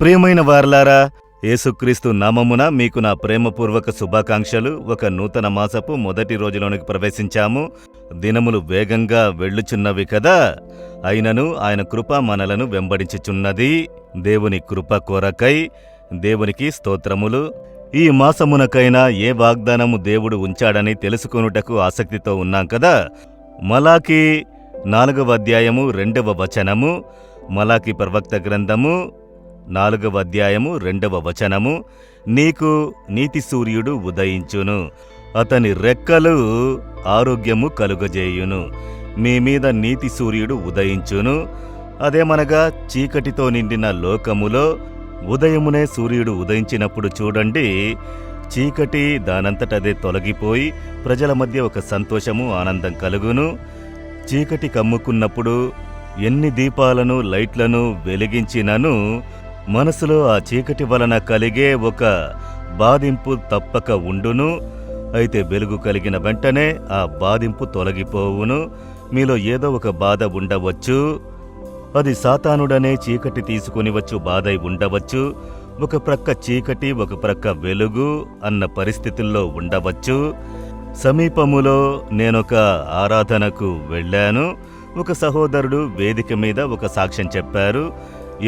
ప్రియమైన వారలారా, యేసుక్రీస్తు నామమున మీకు నా ప్రేమపూర్వక శుభాకాంక్షలు. ఒక నూతన మాసపు మొదటి రోజులోనికి ప్రవేశించాము. దినములు వేగంగా వెళ్ళుచున్నవి కదా. అయినను ఆయన కృప మనలను వెంబడించుచున్నది. దేవుని కృప కొరకై దేవునికి స్తోత్రములు. ఈ మాసమునకైనా ఏ వాగ్దానము దేవుడు ఉంచాడని తెలుసుకొనుటకు ఆసక్తితో ఉన్నాం కదా. మలాకీ 4వ అధ్యాయము 2వ వచనము. మలాకీ ప్రవక్త గ్రంథము 4వ అధ్యాయము 2వ వచనము. నీకు నీతి సూర్యుడు ఉదయించును, అతని రెక్కలు ఆరోగ్యము కలుగజేయును. మీ మీద నీతి సూర్యుడు ఉదయించును. అదేమనగా చీకటితో నిండిన లోకములో ఉదయమునే సూర్యుడు ఉదయించినప్పుడు చూడండి, చీకటి దానంతటదే తొలగిపోయి ప్రజల మధ్య ఒక సంతోషము, ఆనందం కలుగును. చీకటి కమ్ముకున్నప్పుడు ఎన్ని దీపాలను, లైట్లను వెలిగించినను మనసులో ఆ చీకటి వలన కలిగే ఒక బాధింపు తప్పక ఉండును. అయితే వెలుగు కలిగిన వెంటనే ఆ బాధింపు తొలగిపోవును. మీలో ఏదో ఒక బాధ ఉండవచ్చు. అది సాతానుడనే చీకటి తీసుకుని వచ్చు బాధై ఉండవచ్చు. ఒక ప్రక్క చీకటి, ఒక ప్రక్క వెలుగు అన్న పరిస్థితుల్లో ఉండవచ్చు. సమీపములో నేనొక ఆరాధనకు వెళ్ళాను. ఒక సహోదరుడు వేదిక మీద ఒక సాక్ష్యం చెప్పారు.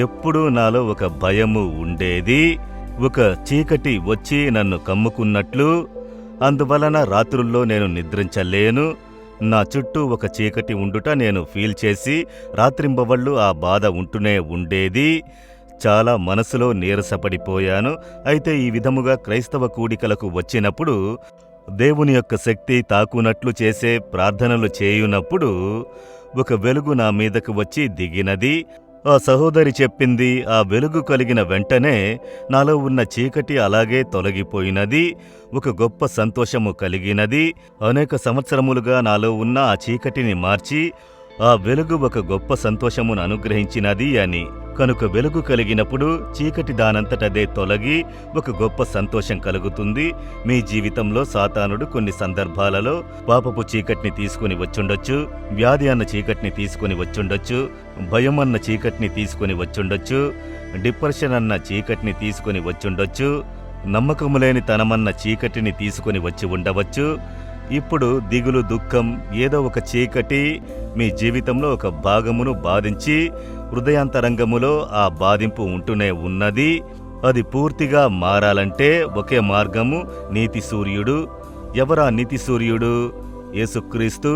ఎప్పుడూ నాలో ఒక భయము ఉండేది, ఒక చీకటి వచ్చి నన్ను కమ్ముకున్నట్లు. అందువలన రాత్రుల్లో నేను నిద్రించలేను. నా చుట్టూ ఒక చీకటి ఉండుట నేను ఫీల్ చేసి రాత్రింబవళ్ళు ఆ బాధ ఉంటూనే ఉండేది. చాలా మనసులో నీరసపడిపోయాను. అయితే ఈ విధముగా క్రైస్తవ కూడికలకు వచ్చినప్పుడు, దేవుని యొక్క శక్తి తాకునట్లు చేసే ప్రార్థనలు చేయునప్పుడు ఒక వెలుగు నా మీదకు వచ్చి దిగినది. ఆ సహోదరి చెప్పింది, ఆ వెలుగు కలిగిన వెంటనే నాలో ఉన్న చీకటి అలాగే తొలగిపోయినది. ఒక గొప్ప సంతోషము కలిగినది. అనేక సంవత్సరములుగా నాలో ఉన్న ఆ చీకటిని మార్చి ఆ వెలుగు ఒక గొప్ప సంతోషమును అనుగ్రహించినది అని. కనుక వెలుగు కలిగినప్పుడు చీకటి దానంతటదే తొలగి ఒక గొప్ప సంతోషం కలుగుతుంది. మీ జీవితంలో సాతానుడు కొన్ని సందర్భాలలో పాపపు చీకటిని తీసుకుని వచ్చుండొచ్చు, వ్యాధి అన్న చీకటిని తీసుకుని వచ్చుండొచ్చు, భయం అన్న చీకటిని తీసుకుని వచ్చుండొచ్చు, డిప్రెషన్ అన్న చీకటిని తీసుకుని వచ్చుండొచ్చు, నమ్మకము లేని తనమన్న చీకటిని తీసుకుని వచ్చి ఉండవచ్చు. ఇప్పుడు దిగులు, దుఃఖం, ఏదో ఒక చీకటి మీ జీవితంలో ఒక భాగమును బాధించి హృదయాంతరంగములో ఆ బాధింపు ఉంటూనే ఉన్నది. అది పూర్తిగా మారాలంటే ఒకే మార్గము, నీతి సూర్యుడు. ఎవరా నీతి సూర్యుడు? యేసుక్రీస్తు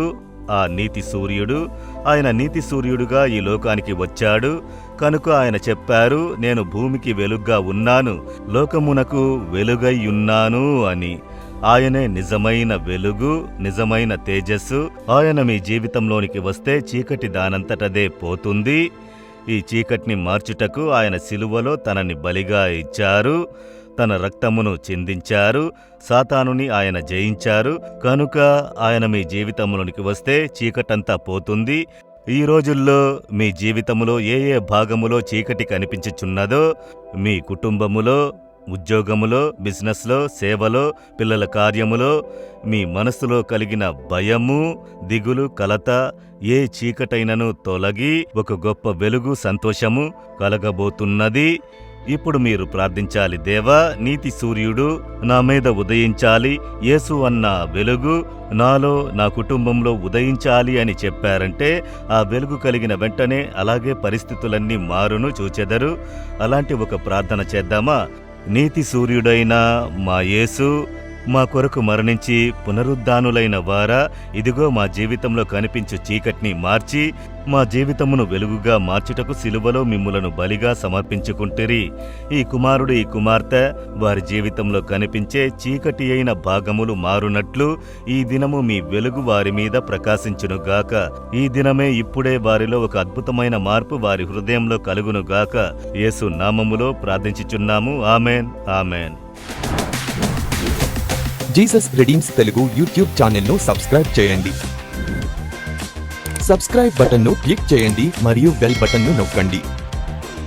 ఆ నీతి సూర్యుడు. ఆయన నీతి సూర్యుడుగా ఈ లోకానికి వచ్చాడు. కనుక ఆయన చెప్పారు, నేను భూమికి వెలుగ్గా ఉన్నాను, లోకమునకు వెలుగైయున్నాను అని. ఆయనే నిజమైన వెలుగు, నిజమైన తేజస్సు. ఆయన మీ జీవితంలోనికి వస్తే చీకటి దానంతటదే పోతుంది. ఈ చీకటిని మార్చుటకు ఆయన సిలువలో తనని బలిగా ఇచ్చారు, తన రక్తమును చిందించారు, సాతానుని ఆయన జయించారు. కనుక ఆయన మీ జీవితంలోనికి వస్తే చీకటంతా పోతుంది. ఈ రోజుల్లో మీ జీవితములో ఏ ఏ భాగములో చీకటి కనిపించుచున్నదో, మీ కుటుంబములో, ఉద్యోగములో, బిజినెస్లో, సేవలో, పిల్లల కార్యములో, మీ మనసులో కలిగిన భయము, దిగులు, కలత, ఏ చీకటైనను తొలగి ఒక గొప్ప వెలుగు, సంతోషము కలగబోతున్నది. ఇప్పుడు మీరు ప్రార్థించాలి, దేవా, నీతి సూర్యుడు నా మీద ఉదయించాలి, యేసు అన్న వెలుగు నాలో, నా కుటుంబంలో ఉదయించాలి అని చెప్పారంటే ఆ వెలుగు కలిగిన వెంటనే అలాగే పరిస్థితులన్నీ మారును, చూచెదరు. అలాంటి ఒక ప్రార్థన చేద్దామా? నీతి సూర్యుడైన మా యేసు, మా కొరకు మరణించి పునరుద్ధానులైన వారా, ఇదిగో మా జీవితంలో కనిపించు చీకటిని మార్చి మా జీవితమును వెలుగుగా మార్చుటకు సిలువలో మిమ్ములను బలిగా సమర్పించుకుంటిరి. ఈ కుమారుడు, ఈ కుమార్తె వారి జీవితంలో కనిపించే చీకటి అయిన భాగములు మారునట్లు ఈ దినము మీ వెలుగు వారి మీద ప్రకాశించునుగాక. ఈ దినమే ఇప్పుడే వారిలో ఒక అద్భుతమైన మార్పు వారి హృదయంలో కలుగునుగాక. యేసు నామములో ప్రార్థించుచున్నాము. ఆమెన్, ఆమెన్. జీసస్ రిడీమ్స్ తెలుగు యూట్యూబ్ ఛానల్ను సబ్స్క్రైబ్ చేయండి. సబ్స్క్రైబ్ బటన్ను క్లిక్ చేయండి మరియు బెల్ బటన్ను నొక్కండి.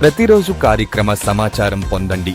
ప్రతిరోజు కార్యక్రమ సమాచారం పొందండి.